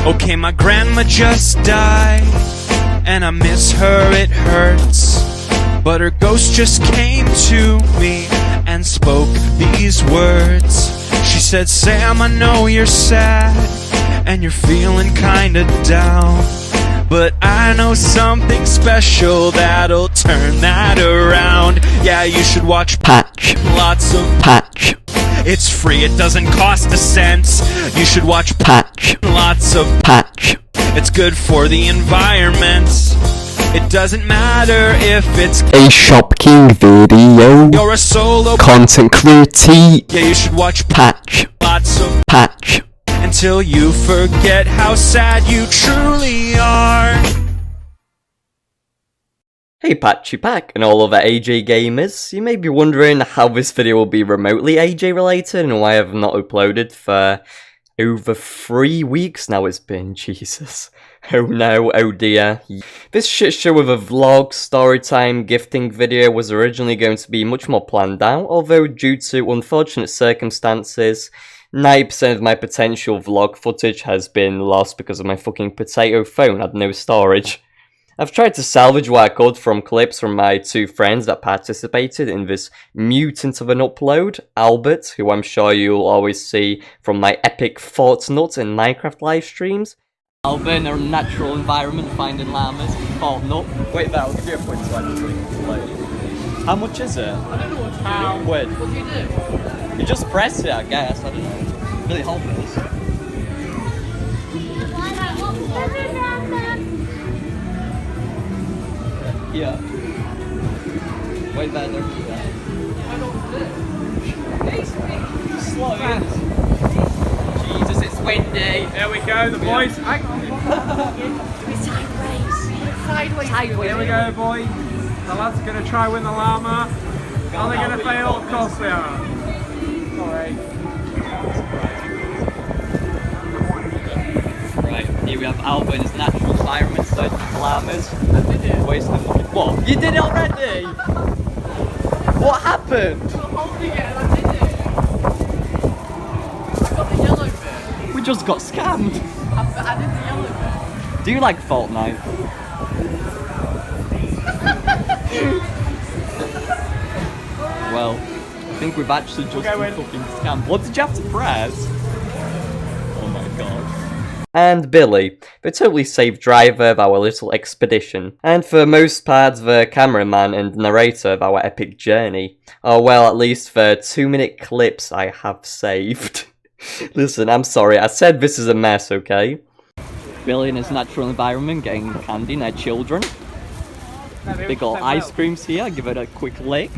Okay, my grandma just died, and I miss her, it hurts. But her ghost just came to me and spoke these words. She said, Sam, I know you're sad, and you're feeling kinda down, but I know something special that'll turn that around. Yeah, you should watch Patch. Lots of Patch. It's free, it doesn't cost a cent. You should watch Patch. Lots of Patch. It's good for the environment. It doesn't matter if it's A ShopKing video. you're a solo Content creator. Yeah, you should watch Patch. lots of Patch. until you forget how sad you truly are. Hey Patchy Pack and all other AJ gamers, you may be wondering how this video will be remotely AJ related and why I've not uploaded for over 3 weeks now it's been, Jesus. Oh no, oh dear. This shit show with a vlog, storytime, gifting video was originally going to be much more planned out, although due to unfortunate circumstances, 90% of my potential vlog footage has been lost because of my fucking potato phone had no storage. I've tried to salvage what I could from clips from my 2 friends that participated in this mutant of an upload, Albert, who I'm sure you'll always see from my epic Fortnite and Minecraft live streams. Albert in a natural environment finding llamas, Fortnite. Wait there, I'll give you a point so I just play. How much is it? I don't know what to do. Quid. What do you do? You just press it, I guess, I don't know. Really hopeless. Yeah. Wait there, don't do that. I don't know what to do. Slow in. Jesus, it's windy. There we go, the boys. Hang on. Sideways. Here we go, boys. The lads are going to try win the llama. Are they going to fail? Of course they are. Sorry. Right, here we have Albert in his natural environment, so llamas. I did it. Waste of money. What? You did it already? What happened? I'm holding it and I did it. I got the yellow bit. We just got scammed. I did the yellow bit. Do you like Fortnite? Well, I think we've actually just been fucking scammed. What did you have to press? Oh my god. And Billy, the totally safe driver of our little expedition, and for most part the cameraman and narrator of our epic journey. Or well, at least the 2-minute clips I have saved. Listen, I'm sorry, I said this is a mess, okay? Billy in his natural environment getting candy near children. Big ol' ice creams here, give it a quick lick.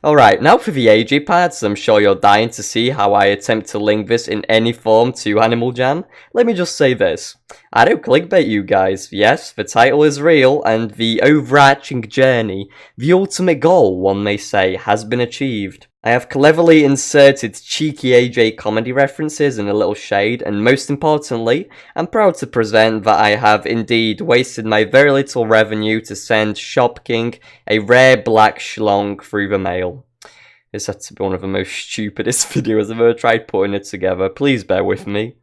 Alright, now for the AJ parts, I'm sure you're dying to see how I attempt to link this in any form to Animal Jam. Let me just say this. I don't clickbait you guys. Yes, the title is real, and the overarching journey, the ultimate goal, one may say, has been achieved. I have cleverly inserted cheeky AJ comedy references and a little shade, and most importantly, I'm proud to present that I have indeed wasted my very little revenue to send ShopKing a rare Black Shlong through the mail. This had to be one of the most stupidest videos I've ever tried putting it together. Please bear with me.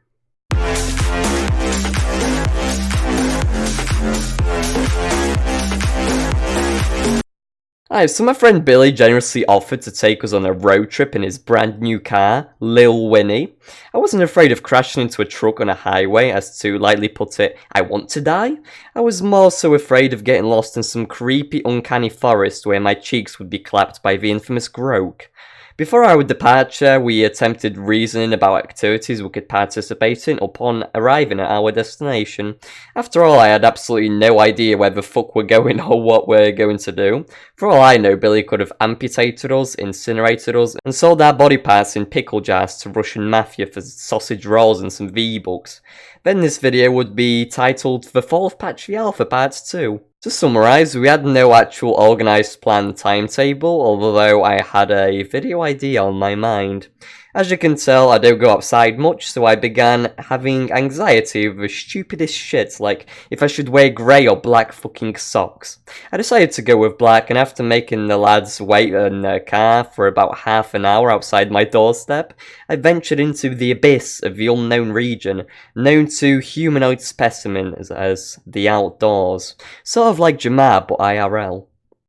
Alright, so my friend Billy generously offered to take us on a road trip in his brand new car, Lil Winnie. I wasn't afraid of crashing into a truck on a highway, as to lightly put it, I want to die. I was more so afraid of getting lost in some creepy, uncanny forest where my cheeks would be clapped by the infamous Groke. Before our departure, we attempted reasoning about activities we could participate in upon arriving at our destination. After all, I had absolutely no idea where the fuck we're going or what we're going to do. For all I know, Billy could have amputated us, incinerated us, and sold our body parts in pickle jars to Russian mafia for sausage rolls and some V-Bucks. Then this video would be titled The Fall of PatchTheAlpha Part 2. To summarise, we had no actual organised planned timetable, although I had a video idea on my mind. As you can tell, I don't go outside much, so I began having anxiety over the stupidest shit, like if I should wear grey or black fucking socks. I decided to go with black, and after making the lads wait in their car for about half an hour outside my doorstep, I ventured into the abyss of the unknown region, known to humanoid specimens as the outdoors. Sort of like Jamar, but IRL.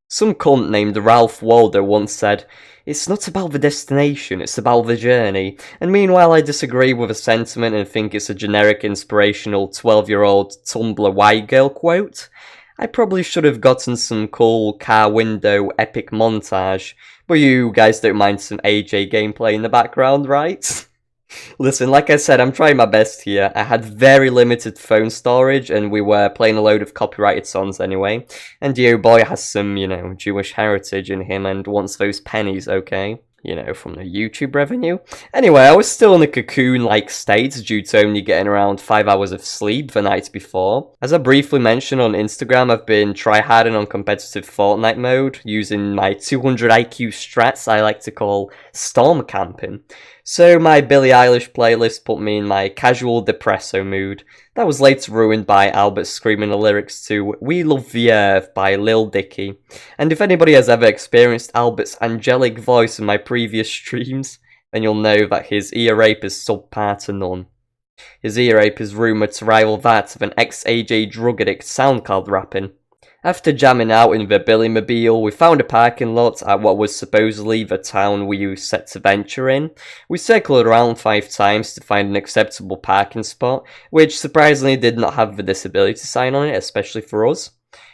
Some cunt named Ralph Waldo once said, "It's not about the destination, it's about the journey." And meanwhile I disagree with the sentiment and think it's a generic inspirational 12-year-old Tumblr white girl quote. I probably should have gotten some cool car window epic montage, but you guys don't mind some AJ gameplay in the background, right? Listen, like I said, I'm trying my best here. I had very limited phone storage, and we were playing a load of copyrighted songs anyway. And yo boy has some, Jewish heritage in him and wants those pennies, okay? From the YouTube revenue. Anyway, I was still in a cocoon-like state due to only getting around 5 hours of sleep the night before. As I briefly mentioned on Instagram, I've been tryharding on competitive Fortnite mode, using my 200 IQ strats I like to call storm camping. So my Billie Eilish playlist put me in my casual depresso mood. That was later ruined by Albert screaming the lyrics to We Love the Earth by Lil Dicky. And if anybody has ever experienced Albert's angelic voice in my previous streams, then you'll know that his ear rape is subpar to none. His ear rape is rumoured to rival that of an ex-AJ drug addict SoundCloud rapping. After jamming out in the Billy-mobile, we found a parking lot at what was supposedly the town we were set to venture in. We circled around 5 times to find an acceptable parking spot, which surprisingly did not have the disability sign on it, especially for us.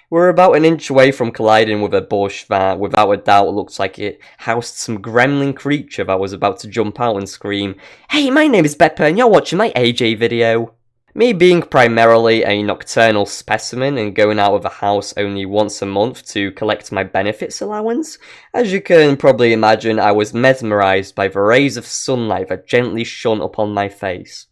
We were about an inch away from colliding with a bush that, without a doubt, looked like it housed some gremlin creature that was about to jump out and scream, "Hey, my name is Beppa and you're watching my AJ video." Me being primarily a nocturnal specimen and going out of the house only once a month to collect my benefits allowance, as you can probably imagine, I was mesmerised by the rays of sunlight that gently shone upon my face.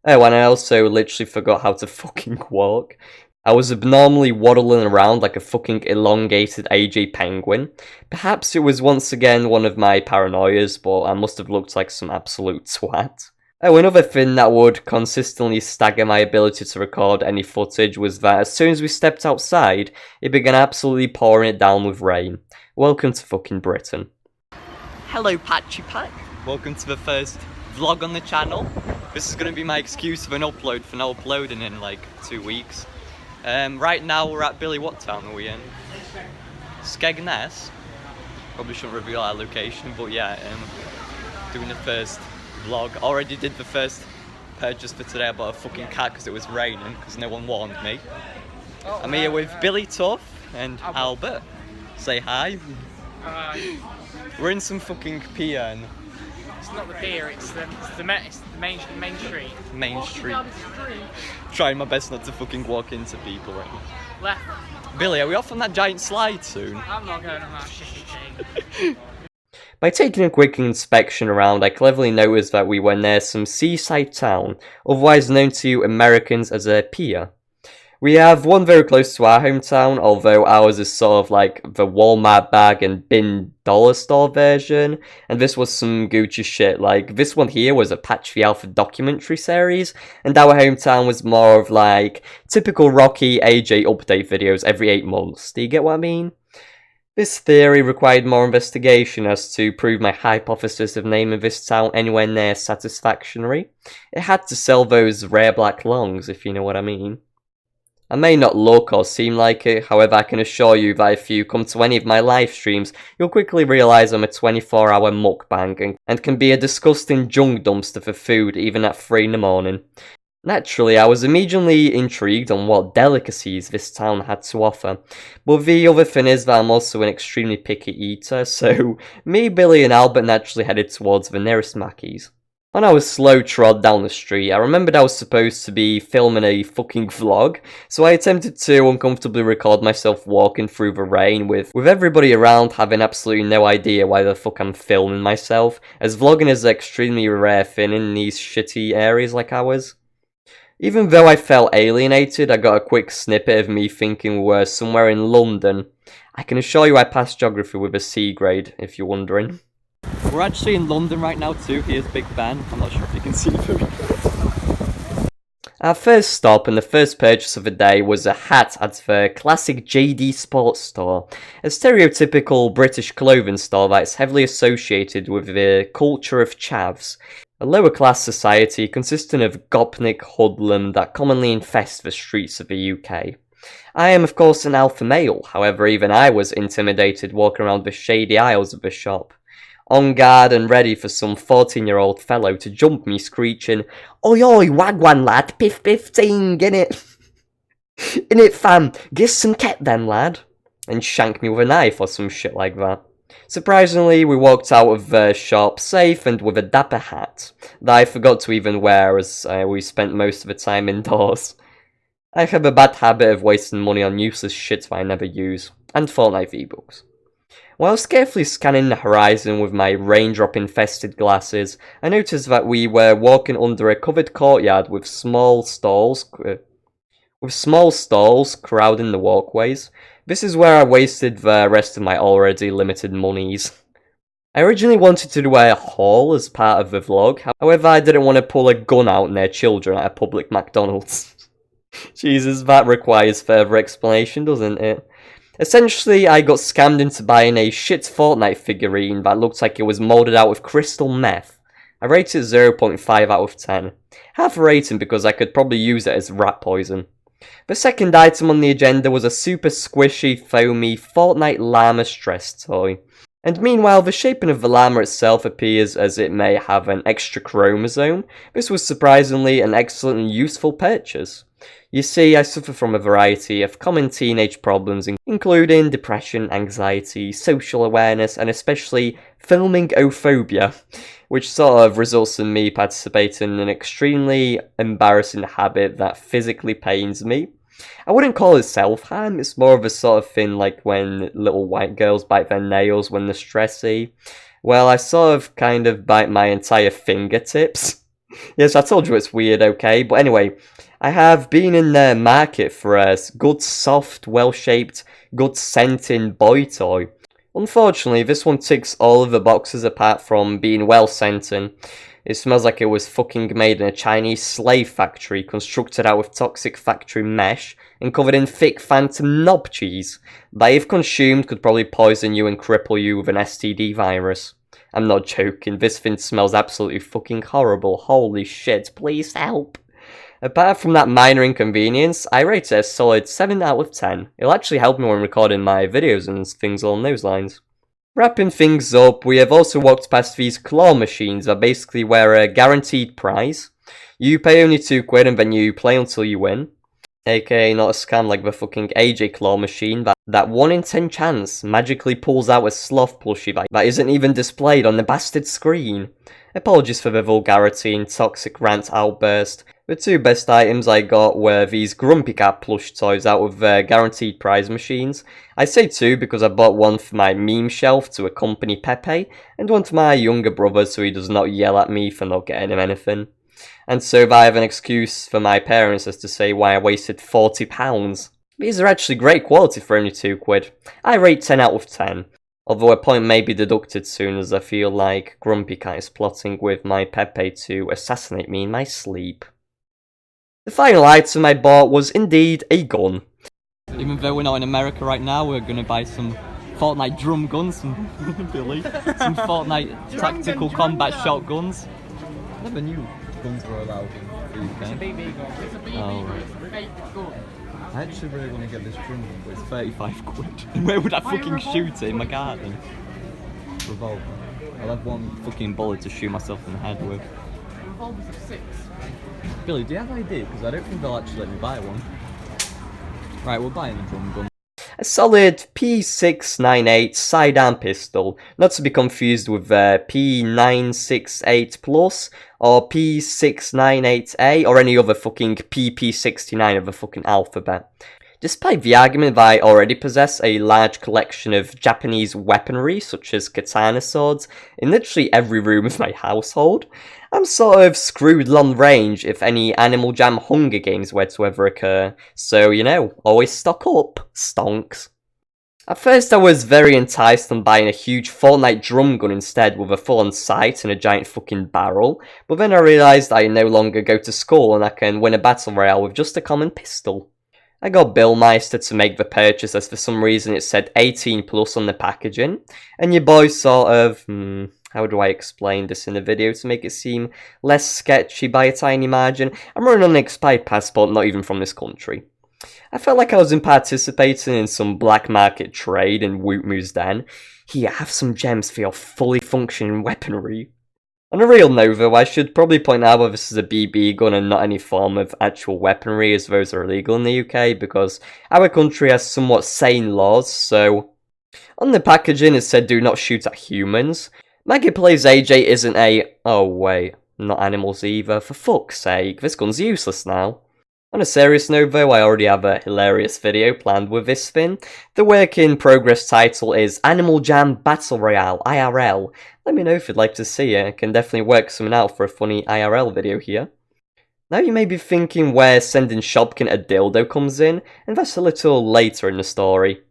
Oh, and I also literally forgot how to fucking walk. I was abnormally waddling around like a fucking elongated AJ penguin. Perhaps it was once again one of my paranoias, but I must have looked like some absolute twat. Oh, another thing that would consistently stagger my ability to record any footage was that as soon as we stepped outside, it began absolutely pouring it down with rain. Welcome to fucking Britain. Hello Patchy Pack, welcome to the first vlog on the channel. This is going to be my excuse of an upload for not uploading in like 2 weeks. Right now we're at Billy, what town are we in? Skegness? Probably shouldn't reveal our location, but yeah, doing the first vlog. Already did the first purchase for today. I bought a fucking cat because it was raining, because no one warned me. I'm here with Billy Tough and Albert. Say hi. Hi. We're in some fucking PN. It's not the pier, it's the main street. Main street. Trying my best not to fucking walk into people right now. Left. Billy, are we off on that giant slide soon? I'm not going on that shitty thing. By taking a quick inspection around, I cleverly noticed that we were near some seaside town, otherwise known to Americans as a pier. We have one very close to our hometown, although ours is sort of like the Walmart bag and bin dollar store version, and this was some Gucci shit. Like, this one here was a PatchTheAlpha documentary series, and our hometown was more of like typical Rocky AJ update videos every 8 months. Do you get what I mean? This theory required more investigation as to prove my hypothesis of naming this town anywhere near satisfactory. It had to sell those rare black lungs, if you know what I mean. I may not look or seem like it, however I can assure you that if you come to any of my live streams, you'll quickly realise I'm a 24-hour mukbang and can be a disgusting junk dumpster for food even at 3 in the morning. Naturally, I was immediately intrigued on what delicacies this town had to offer, but the other thing is that I'm also an extremely picky eater, so me, Billy and Albert naturally headed towards the nearest Mackey's. On our slow trot down the street, I remembered I was supposed to be filming a fucking vlog, so I attempted to uncomfortably record myself walking through the rain with everybody around having absolutely no idea why the fuck I'm filming myself, as vlogging is an extremely rare thing in these shitty areas like ours. Even though I felt alienated, I got a quick snippet of me thinking we were somewhere in London. I can assure you I passed geography with a C grade, if you're wondering. We're actually in London right now too. Here's Big Ben. I'm not sure if you can see very well. Our first stop and the first purchase of the day was a hat at the classic JD Sports store, a stereotypical British clothing store that is heavily associated with the culture of chavs, a lower class society consisting of gopnik hoodlum that commonly infest the streets of the UK. I am of course an alpha male, however even I was intimidated walking around the shady aisles of the shop, on guard and ready for some 14-year-old fellow to jump me screeching, "Oi oi, wagwan lad, piff piff ting, innit? Innit fam, get some ket then lad," and shank me with a knife or some shit like that. Surprisingly, we walked out of the shop safe and with a dapper hat that I forgot to even wear as we spent most of the time indoors. I have a bad habit of wasting money on useless shit that I never use, and Fortnite V-Bucks. While carefully scanning the horizon with my raindrop-infested glasses, I noticed that we were walking under a covered courtyard with small stalls crowding the walkways. This is where I wasted the rest of my already limited monies. I originally wanted to do a haul as part of the vlog, however I didn't want to pull a gun out near children at a public McDonald's. Jesus, that requires further explanation, doesn't it? Essentially, I got scammed into buying a shit Fortnite figurine that looked like it was moulded out of crystal meth. I rate it 0.5 out of 10. Half a rating because I could probably use it as rat poison. The second item on the agenda was a super squishy, foamy Fortnite llama stress toy. And meanwhile, the shaping of the llama itself appears as it may have an extra chromosome. This was surprisingly an excellent and useful purchase. You see, I suffer from a variety of common teenage problems, including depression, anxiety, social awareness, and especially filming-ophobia, which sort of results in me participating in an extremely embarrassing habit that physically pains me. I wouldn't call it self-harm, it's more of a sort of thing like when little white girls bite their nails when they're stressy. Well, I sort of kind of bite my entire fingertips. Yes, I told you it's weird, okay? But anyway, I have been in the market for a good, soft, well-shaped, good-scenting boy toy. Unfortunately, this one ticks all of the boxes apart from being well-scenting. It smells like it was fucking made in a Chinese slave factory, constructed out of toxic factory mesh, and covered in thick phantom knob cheese, that if consumed could probably poison you and cripple you with an STD virus. I'm not joking, this thing smells absolutely fucking horrible, holy shit, please help. Apart from that minor inconvenience, I rate it a solid 7 out of 10. It'll actually help me when recording my videos and things along those lines. Wrapping things up, we have also walked past these claw machines that basically wear a guaranteed prize. You pay only £2 and then you play until you win. AKA not a scam like the fucking AJ claw machine that 1 in 10 chance magically pulls out a sloth plushie that isn't even displayed on the bastard screen. Apologies for the vulgarity and toxic rant outburst. The two best items I got were these Grumpy Cat plush toys out of guaranteed prize machines. I say two because I bought one for my meme shelf to accompany Pepe, and one for my younger brother so he does not yell at me for not getting him anything. And so that I have an excuse for my parents as to say why I wasted £40. These are actually great quality for only £2. I rate 10 out of 10. Although a point may be deducted soon as I feel like Grumpy Cat is plotting with my Pepe to assassinate me in my sleep. The final item I bought was indeed a gun. Even though we're not in America right now, we're gonna buy some Fortnite drum guns, some Fortnite tactical combat shotguns. I never knew guns were allowed in the UK. Oh, right. I actually really want to get this drum gun, but it's 35 quid. Where would I fucking shoot it? In my garden? Revolver. I'll have one fucking bullet to shoot myself in the head with. Revolvers are 6. Billy, do you have an idea? Because I don't think they'll actually let me buy one. Right, we're buying the drum gun. A solid P698 sidearm pistol, not to be confused with the P968 Plus or P698A or any other fucking PP69 of the fucking alphabet. Despite the argument that I already possess a large collection of Japanese weaponry, such as katana swords, in literally every room of my household, I'm sort of screwed long range if any Animal Jam Hunger Games were to ever occur, so you know, always stock up, stonks. At first I was very enticed on buying a huge Fortnite drum gun instead with a full-on sight and a giant fucking barrel, but then I realised I no longer go to school and I can win a battle royale with just a common pistol. I got Billmeister to make the purchase as for some reason it said 18 plus on the packaging, and your boy sort of, how do I explain this in a video to make it seem less sketchy by a tiny margin? I'm running on an expired passport, not even from this country. I felt like I was participating in some black market trade in Wootmoo's den. Here, have some gems for your fully functioning weaponry. On a real note though, I should probably point out that this is a BB gun and not any form of actual weaponry, as those are illegal in the UK, because our country has somewhat sane laws, so... On the packaging it said do not shoot at humans. Maggie Plays AJ isn't a... oh wait, not animals either, for fuck's sake, this gun's useless now. On a serious note though, I already have a hilarious video planned with this spin. The work in progress title is Animal Jam Battle Royale IRL. Let me know if you'd like to see it, I can definitely work something out for a funny IRL video here. Now you may be thinking where sending ShopKing a dildo comes in, and that's a little later in the story.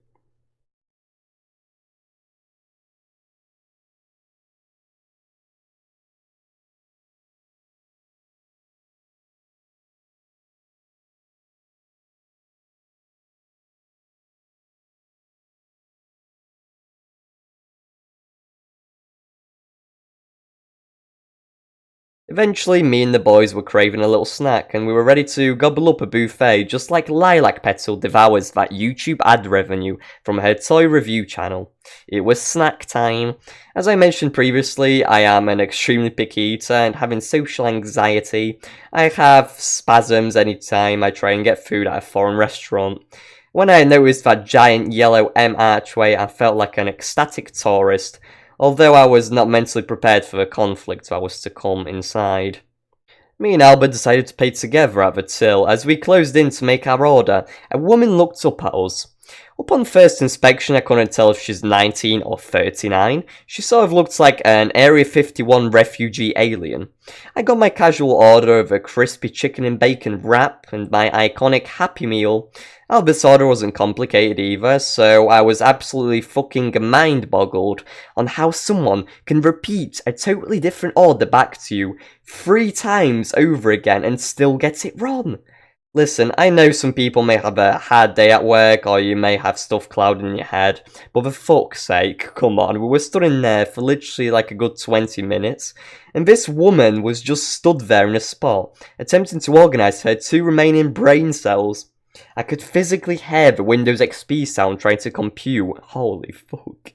Eventually, me and the boys were craving a little snack, and we were ready to gobble up a buffet just like Lilac Petal devours that YouTube ad revenue from her toy review channel. It was snack time. As I mentioned previously, I am an extremely picky eater, and having social anxiety, I have spasms anytime I try and get food at a foreign restaurant. When I noticed that giant yellow M archway, I felt like an ecstatic tourist, although I was not mentally prepared for the conflict that was to come inside. Me and Albert decided to pay together at the till. As we closed in to make our order, a woman looked up at us. Upon first inspection, I couldn't tell if she's 19 or 39. She sort of looked like an Area 51 refugee alien. I got my casual order of a crispy chicken and bacon wrap and my iconic Happy Meal. Albert's order wasn't complicated either, so I was absolutely fucking mind-boggled on how someone can repeat a totally different order back to you 3 times over again and still get it wrong. Listen, I know some people may have a hard day at work, or you may have stuff clouding in your head, but for fuck's sake, come on, we were stood in there for literally like a good 20 minutes, and this woman was just stood there in a spot, attempting to organise her 2 remaining brain cells. I could physically hear the Windows XP sound trying to compute. Holy fuck.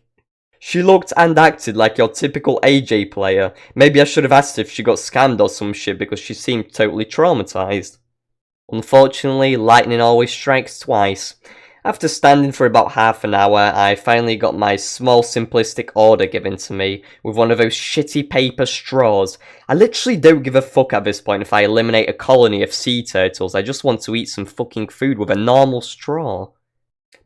She looked and acted like your typical AJ player. Maybe I should have asked if she got scammed or some shit because she seemed totally traumatised. Unfortunately, lightning always strikes twice. After standing for about half an hour, I finally got my small simplistic order given to me with one of those shitty paper straws. I literally don't give a fuck at this point if I eliminate a colony of sea turtles, I just want to eat some fucking food with a normal straw.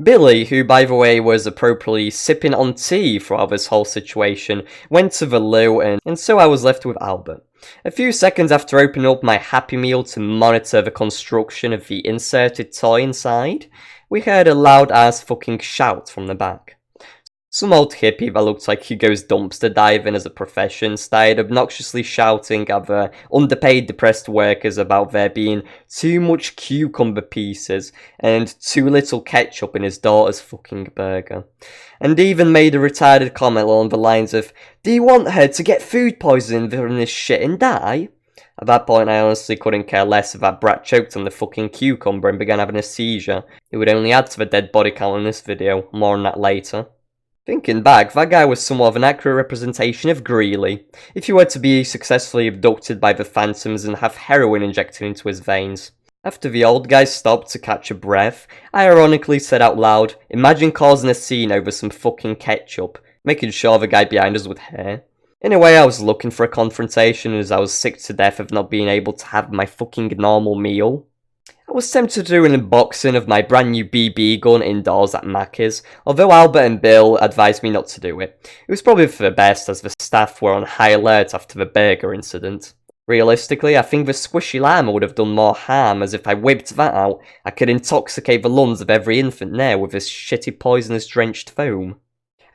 Billy, who by the way was appropriately sipping on tea throughout this whole situation, went to the loo and so I was left with Albert. A few seconds after opening up my Happy Meal to monitor the construction of the inserted toy inside, we heard a loud ass fucking shout from the back. Some old hippie that looked like he goes dumpster diving as a profession started obnoxiously shouting at the underpaid depressed workers about there being too much cucumber pieces and too little ketchup in his daughter's fucking burger. And even made a retarded comment along the lines of, "Do you want her to get food poisoning from this shit and die?" At that point I honestly couldn't care less if that brat choked on the fucking cucumber and began having a seizure. It would only add to the dead body count in this video, more on that later. Thinking back, that guy was somewhat of an accurate representation of Greeley, if he were to be successfully abducted by the Phantoms and have heroin injected into his veins. After the old guy stopped to catch a breath, I ironically said out loud, "Imagine causing a scene over some fucking ketchup," making sure the guy behind us would hear. In a way, I was looking for a confrontation as I was sick to death of not being able to have my fucking normal meal. I was tempted to do an unboxing of my brand new BB gun indoors at Macca's, although Albert and Bill advised me not to do it. It was probably for the best as the staff were on high alert after the burger incident. Realistically, I think the squishy llama would have done more harm, as if I whipped that out, I could intoxicate the lungs of every infant there with this shitty poisonous drenched foam.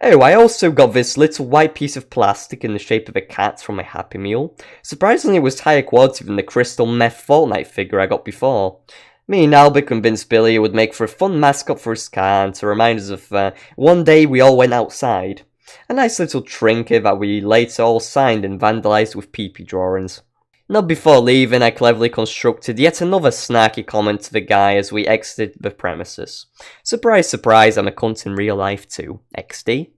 Oh, I also got this little white piece of plastic in the shape of a cat from my Happy Meal. Surprisingly, it was higher quality than the crystal meth Fortnite figure I got before. Me and Albert convinced Billy it would make for a fun mascot for his car and to remind us of one day we all went outside. A nice little trinket that we later all signed and vandalised with pee-pee drawings. Not before leaving, I cleverly constructed yet another snarky comment to the guy as we exited the premises. Surprise, surprise, I'm a cunt in real life too. XD.